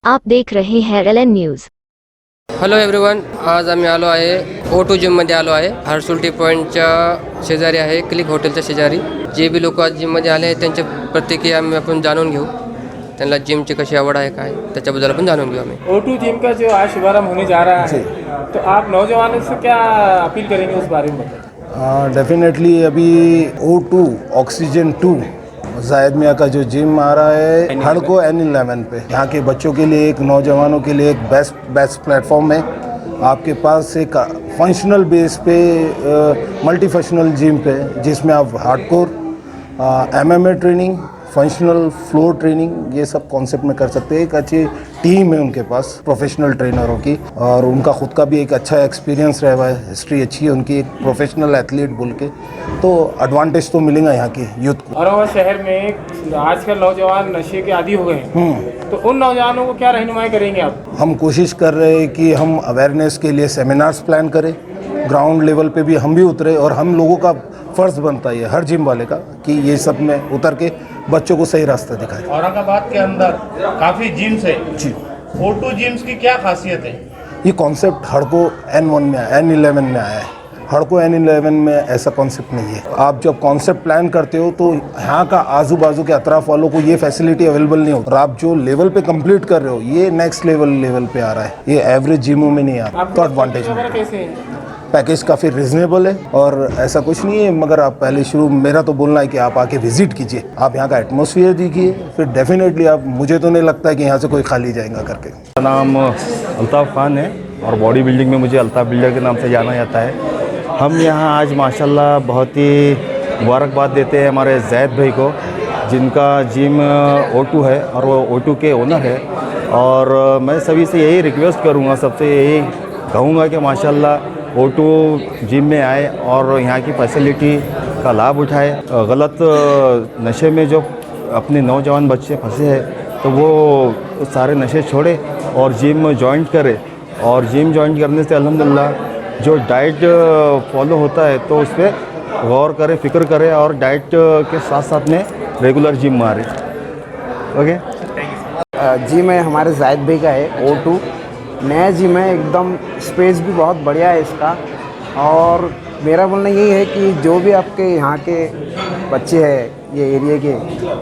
आप देख रहे हैं LN न्यूज। हॅलो एव्हरीवन, आज आम्ही आलो आहे O2 जिममध्ये आलो आहे. हर्सुल टी पॉईंटच्या शेजारी आहे, क्लिक हॉटेलच्या शेजारी. जे बी लोक आज जिममध्ये आले आहेत त्यांचे प्रतिक्रिया आपण जाणून घेऊ. त्यांना जिमची कशी आवड आहे काय त्याच्याबद्दल आपण जाणून घेऊ. आम्ही O2 जिम का जो आज शुभारंभ होने जा रहा है, तो आप नौजवानों से क्या अपील करेंगे उस बारे में बताइए। डेफिनेटली अभी O2 ऑक्सीजन 2 जायद मियाँ का जो जिम आ रहा है हड़को N11 पे, यहाँ के बच्चों के लिए, एक नौजवानों के लिए एक बेस्ट प्लेटफॉर्म है। आपके पास एक फंक्शनल बेस पे मल्टी फंक्शनल जिम पे, जिसमें आप hardcore MMA training, functional floor training, ये सब कॉन्सेप्ट में कर सकते हैं। एक अच्छी टीम है उनके पास प्रोफेशनल ट्रेनरों की, और उनका खुद का भी एक अच्छा एक्सपीरियंस रहा है, हिस्ट्री अच्छी है उनकी, एक प्रोफेशनल एथलीट बोल के, तो एडवांटेज तो मिलेगा यहाँ के यूथ को। औरंगाबाद शहर में आजकल नौजवान नशे के आदी हो गए हैं, तो उन नौजवानों को क्या रहनुमाई करेंगे आप? हम कोशिश कर रहे हैं कि हम अवेयरनेस के लिए सेमिनार्स प्लान करें, ग्राउंड लेवल पे भी हम भी उतरे, और हम लोगों का फ़र्ज़ बनता है हर जिम वाले का कि ये सब में उतर के बच्चों को सही रास्ता दिखाए। औरंगाबाद के अंदर काफ़ी जिम्स है जी। O2 जिम्स की क्या खासियत है? ये कॉन्सेप्ट हड़को N11 में आया है। हड़को N11 में ऐसा कॉन्सेप्ट नहीं है। आप जब कॉन्सेप्ट प्लान करते हो तो यहाँ का आजू बाजू के अतराफ वालों को ये फैसिलिटी अवेलेबल नहीं होती, और आप जो लेवल पे कंप्लीट कर रहे हो ये नेक्स्ट लेवल पे आ रहा है, ये एवरेज जिमों में नहीं आ रहा, तो एडवांटेज है। पैकेज काफ़ी रिजनेबल है और ऐसा कुछ नहीं है, मगर आप पहले मेरा तो बोलना है कि आप आके विजिट कीजिए, आप यहाँ का एटमॉस्फेयर देखिए, फिर डेफिनेटली आप, मुझे तो नहीं लगता है कि यहाँ से कोई खाली जाएगा करके। मेरा नाम अल्ताफ़ खान है और बॉडी बिल्डिंग में मुझे अल्ताफ़ बिल्डर के नाम से जाना जाता है। हम यहाँ आज माशाल्लाह बहुत ही मुबारकबाद देते हैं हमारे जैद भाई को, जिनका जिम O2 है और वो O2 के ओनर है। और मैं सभी से यही रिक्वेस्ट करूँगा, सबसे यही कहूँगा कि माशाल्लाह O2 जिम में आए और यहाँ की फैसिलिटी का लाभ उठाए। गलत नशे में जो अपने नौजवान बच्चे फंसे हैं तो वो सारे नशे छोड़े और जिम ज्वाइन करे, और जिम ज्वाइन करने से अल्हम्दुलिल्लाह जो डाइट फॉलो होता है तो उस पर गौर करे, फिक्र करे, और डाइट के साथ साथ में रेगुलर जिम मारे। ओके। जिम है हमारे जायद भाई का है, O2 नया जिम है, एकदम स्पेस भी बहुत बढ़िया है इसका। और मेरा बोलना यही है कि जो भी आपके यहाँ के बच्चे हैं ये एरिया के,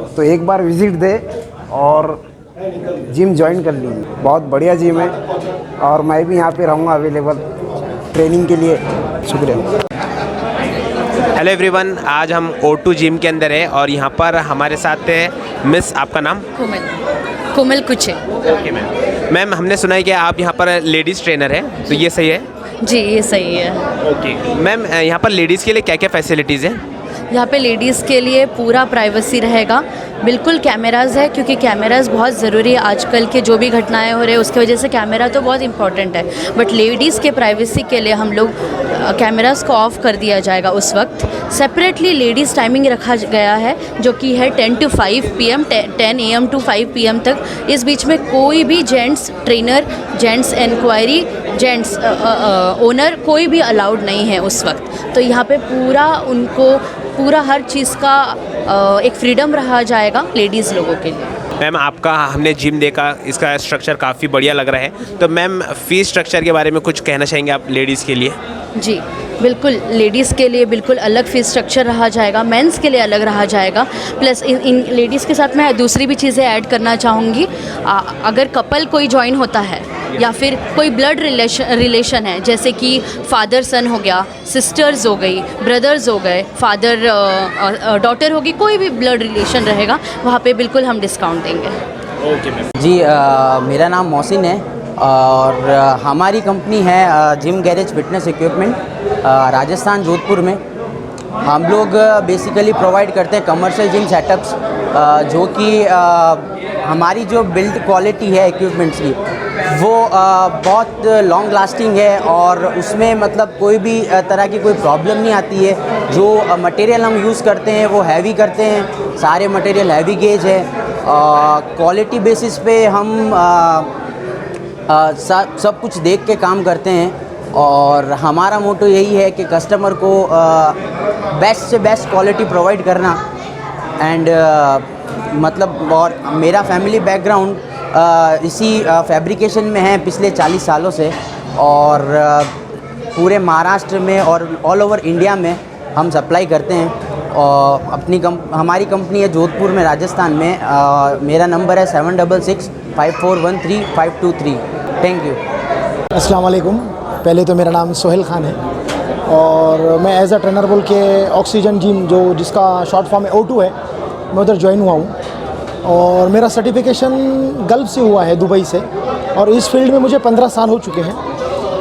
तो एक बार विज़िट दे और जिम ज्वाइन कर लीजिए, बहुत बढ़िया जिम है। और मैं भी यहाँ पे रहूँगा अवेलेबल ट्रेनिंग के लिए। शुक्रिया। हेलो एवरीवन, आज हम O2 जिम के अंदर है और यहाँ पर हमारे साथ है मिस, आपका नाम? कोमल कुछ है। ओके मैम, हमने सुना है कि आप यहाँ पर लेडीज़ ट्रेनर हैं, तो ये सही है? जी ये सही है। ओके मैम, यहाँ पर लेडीज़ के लिए क्या क्या फैसिलिटीज़ हैं? यहाँ पे लेडीज़ के लिए पूरा प्राइवेसी रहेगा, बिल्कुल कैमराज़ है, क्योंकि कैमराज़ बहुत ज़रूरी है। आजकल के जो भी घटनाएं हो रही है उसकी वजह से कैमरा तो बहुत इंपॉर्टेंट है, बट लेडीज़ के प्राइवेसी के लिए हम लोग कैमराज़ को ऑफ़ कर दिया जाएगा। उस वक्त सेपरेटली लेडीज़ टाइमिंग रखा गया है, जो कि है 10 to 5 PM, 10 AM to 5 PM तक। इस बीच में कोई भी gents trainer, gents inquiry, gents owner कोई भी अलाउड नहीं है उस वक्त। तो यहाँ पे पूरा हर चीज़ का एक फ्रीडम रहा जाएगा लेडीज़ लोगों के लिए। मैम, आपका हमने जिम देखा, इसका स्ट्रक्चर काफ़ी बढ़िया लग रहा है, तो मैम फ़ीस स्ट्रक्चर के बारे में कुछ कहना चाहेंगे आप लेडीज़ के लिए? जी बिल्कुल, लेडीज़ के लिए बिल्कुल अलग फ़ीस स्ट्रक्चर रहा जाएगा, मेंस के लिए अलग रहा जाएगा। प्लस इन लेडीज़ के साथ मैं दूसरी भी चीज़ें ऐड करना चाहूँगी। अगर कपल कोई जॉइन होता है या फिर कोई ब्लड रिलेशन है, जैसे कि फादर सन हो गया, सिस्टर्स हो गई, ब्रदर्स हो गए, फादर डॉटर होगी, कोई भी ब्लड रिलेशन रहेगा, वहाँ पे बिल्कुल हम डिस्काउंट देंगे। Okay ma'am. जी मेरा नाम मोहसिन है और हमारी कंपनी है gym garage fitness equipment, Rajasthan Jodhpur में। हम लोग बेसिकली प्रोवाइड करते हैं कमर्शियल जिम सेटअप्स, जो कि हमारी जो बिल्ड क्वालिटी है इक्विपमेंट्स की वो बहुत लॉन्ग लास्टिंग है, और उसमें मतलब कोई भी तरह की कोई प्रॉब्लम नहीं आती है। जो मटेरियल हम यूज़ करते हैं वो हैवी करते हैं, सारे मटेरियल हैवी गेज है। क्वालिटी बेसिस पे हम सब कुछ देख के काम करते हैं, और हमारा मोटो यही है कि कस्टमर को बेस्ट से बेस्ट क्वालिटी प्रोवाइड करना। एंड मतलब और मेरा फैमिली बैकग्राउंड इसी फैब्रिकेशन में हैं पिछले 40 सालों से और पूरे महाराष्ट्र में और ऑल ओवर इंडिया में हम सप्लाई करते हैं। और हमारी कंपनी है जोधपुर में, राजस्थान में। मेरा नंबर है 7664135523। Thank you. अस्सलाम वालेकुम। पहले तो मेरा नाम सोहेल खान है और मैं एज अ ट्रेनर बोल के ऑक्सीजन जिम, जो जिसका शॉर्ट फॉर्म है O2 है, मैं उधर ज्वाइन हुआ हूँ। और मेरा सर्टिफिकेशन गल्फ से हुआ है, दुबई से। और इस फील्ड में मुझे 15 साल हो चुके हैं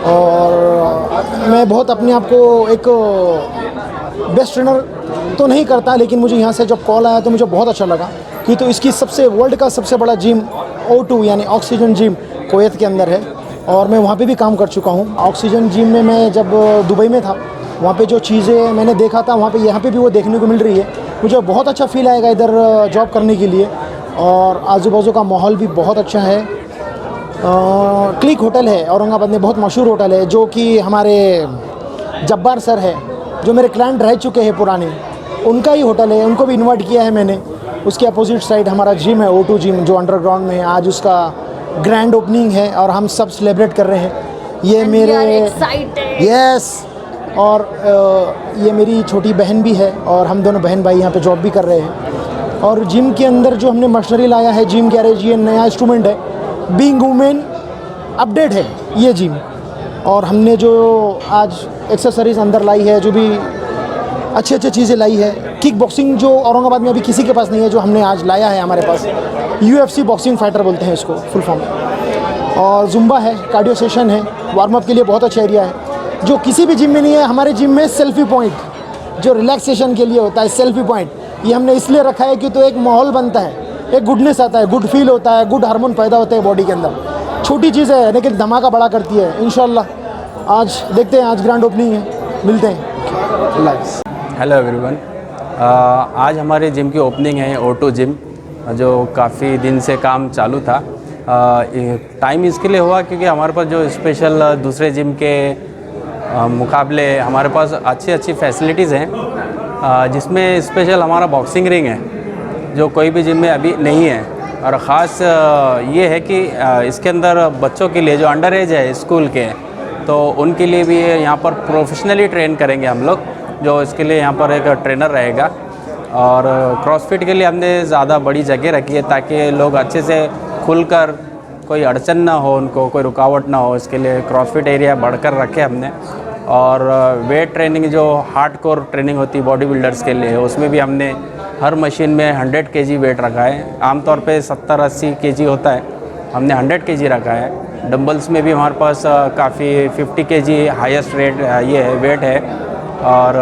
और मैं बहुत अपने आप को एक बेस्ट ट्रेनर तो नहीं करता, लेकिन मुझे यहाँ से जब कॉल आया तो मुझे बहुत अच्छा लगा कि तो इसकी वर्ल्ड का सबसे बड़ा जिम O2 यानी ऑक्सीजन जिम कुवैत के अंदर है और मैं वहाँ पे भी काम कर चुका हूँ। ऑक्सीजन जिम में मैं जब दुबई में था, वहाँ पे जो चीज़ें मैंने देखा था वहाँ पे यहाँ पे भी वो देखने को मिल रही है। मुझे बहुत अच्छा फील आएगा इधर जॉब करने के लिए। और आजू बाजू का माहौल भी बहुत अच्छा है। क्लिक होटल है औरंगाबाद में, बहुत मशहूर होटल है, जो कि हमारे जब्बार सर है जो मेरे क्लाइंट रह चुके हैं पुराने, उनका ही होटल है। उनको भी इन्वाइट किया है मैंने। उसके अपोजिट साइड हमारा जिम है O2 जिम, जो अंडरग्राउंड में है। आज उसका ग्रैंड ओपनिंग है और हम सब सेलिब्रेट कर रहे हैं। ये मेरे यस और ये मेरी छोटी बहन भी है और हम दोनों बहन भाई यहाँ पे जॉब भी कर रहे हैं। और जिम के अंदर जो हमने मशीनरी लाया है, जिम गैरेज, ये नया इंस्ट्रूमेंट है, बीइंग वुमेन अपडेट है ये जिम। और हमने जो आज एक्सेसरीज अंदर लाई है, जो भी अच्छी चीज़ें लाई है, किक बॉक्सिंग जो औरंगाबाद में अभी किसी के पास नहीं है, जो हमने आज लाया है हमारे पास। UFC बॉक्सिंग फाइटर बोलते हैं इसको फुल फॉर्म। और जुम्बा है, कार्डियो सेशन है, वार्म अप के लिए बहुत अच्छा एरिया है, जो किसी भी जिम में नहीं है। हमारे जिम में सेल्फी पॉइंट, जो रिलैक्सेशन के लिए होता है, सेल्फी पॉइंट, ये हमने इसलिए रखा है कि तो एक माहौल बनता है, एक गुडनेस आता है, गुड फील होता है, गुड हार्मोन पैदा होता है बॉडी के अंदर। छोटी चीज़ है लेकिन धमाका बड़ा करती है। इंशाल्लाह आज देखते हैं, आज ग्रैंड ओपनिंग है, मिलते हैं। हेलो एवरीवन, आज हमारे जिम की ओपनिंग है O2 जिम, जो काफ़ी दिन से काम चालू था। टाइम इसके लिए हुआ क्योंकि हमारे पास जो स्पेशल दूसरे जिम के मुकाबले हमारे पास अच्छी फैसिलिटीज़ हैं, जिसमें स्पेशल हमारा बॉक्सिंग रिंग है जो कोई भी जिम में अभी नहीं है। और ख़ास ये है कि इसके अंदर बच्चों के लिए जो अंडर एज है स्कूल के, तो उनके लिए भी यहाँ पर प्रोफेशनली ट्रेन करेंगे हम लोग, जो इसके लिए यहाँ पर एक ट्रेनर रहेगा। और क्रॉसफिट के लिए हमने ज़्यादा बड़ी जगह रखी है ताकि लोग अच्छे से खुलकर, कोई अड़चन ना हो उनको, कोई रुकावट ना हो, इसके लिए क्रॉसफिट एरिया बढ़कर रखे हमने। और वेट ट्रेनिंग, जो हार्डकोर ट्रेनिंग होती है बॉडी बिल्डर्स के लिए, उसमें भी हमने हर मशीन में 100 kg वेट रखा है। आमतौर पे 70-80 kg होता है, हमने 100 kg रखा है। डंबल्स में भी हमारे पास काफ़ी 50 kg हाईएस्ट रेट ये है, वेट है। और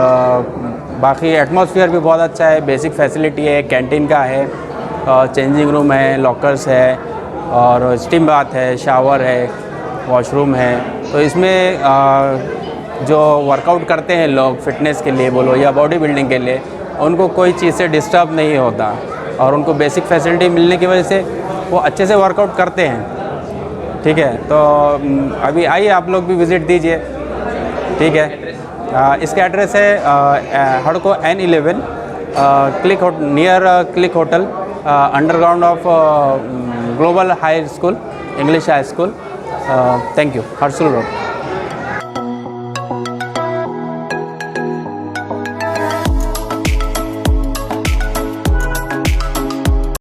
बाकी एटमॉस्फेयर भी बहुत अच्छा है, बेसिक फैसिलिटी है, कैंटीन का है, चेंजिंग रूम है, लॉकर्स है, और स्टीम बाथ है, शावर है, वॉशरूम है। तो इसमें जो वर्कआउट करते हैं लोग फिटनेस के लिए बोलो या बॉडी बिल्डिंग के लिए, उनको कोई चीज़ से डिस्टर्ब नहीं होता और उनको बेसिक फैसिलिटी मिलने की वजह से वो अच्छे से वर्कआउट करते हैं। ठीक है, तो अभी आइए आप लोग भी विज़िट दीजिए। ठीक है, इसका एड्रेस है हड़को N11 near click hotel, underground of global high school, English high school. Thank you. Harsul road.